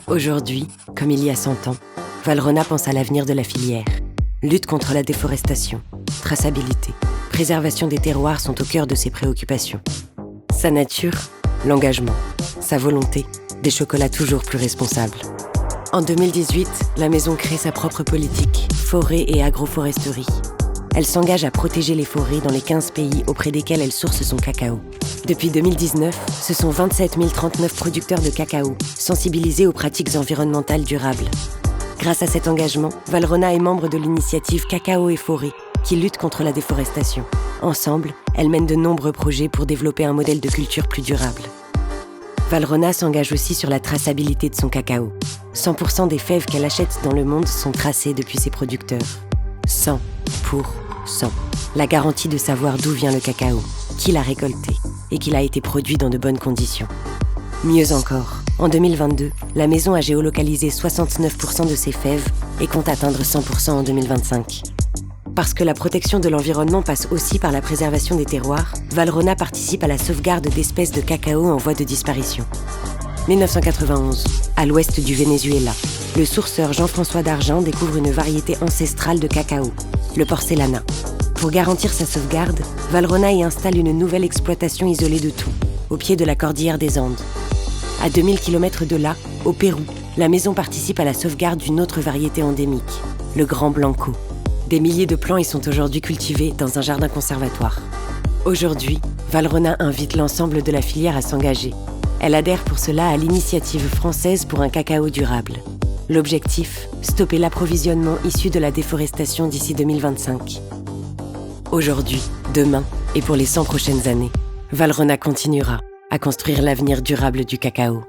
Aujourd'hui, comme il y a 100 ans, Valrhona pense à l'avenir de la filière. Lutte contre la déforestation, traçabilité, préservation des terroirs sont au cœur de ses préoccupations. Sa nature, l'engagement. Sa volonté, des chocolats toujours plus responsables. En 2018, la maison crée sa propre politique, forêt et agroforesterie. Elle s'engage à protéger les forêts dans les 15 pays auprès desquels elle source son cacao. Depuis 2019, ce sont 27 039 producteurs de cacao, sensibilisés aux pratiques environnementales durables. Grâce à cet engagement, Valrhona est membre de l'initiative Cacao et Forêt, qui lutte contre la déforestation. Ensemble, elle mène de nombreux projets pour développer un modèle de culture plus durable. Valrhona s'engage aussi sur la traçabilité de son cacao. 100% des fèves qu'elle achète dans le monde sont tracées depuis ses producteurs. 100 pour 100. La garantie de savoir d'où vient le cacao, qui l'a récolté et qu'il a été produit dans de bonnes conditions. Mieux encore, en 2022, la maison a géolocalisé 69% de ses fèves et compte atteindre 100% en 2025. Parce que la protection de l'environnement passe aussi par la préservation des terroirs, Valrhona participe à la sauvegarde d'espèces de cacao en voie de disparition. 1991, à l'ouest du Venezuela, le sourceur Jean-François Dargent découvre une variété ancestrale de cacao, le porcelana. Pour garantir sa sauvegarde, Valrhona y installe une nouvelle exploitation isolée de tout, au pied de la cordillère des Andes. À 2000 km de là, au Pérou, la maison participe à la sauvegarde d'une autre variété endémique, le Grand Blanco. Des milliers de plants y sont aujourd'hui cultivés dans un jardin conservatoire. Aujourd'hui, Valrhona invite l'ensemble de la filière à s'engager. Elle adhère pour cela à l'initiative française pour un cacao durable. L'objectif, stopper l'approvisionnement issu de la déforestation d'ici 2025. Aujourd'hui, demain et pour les 100 prochaines années, Valrhona continuera à construire l'avenir durable du cacao.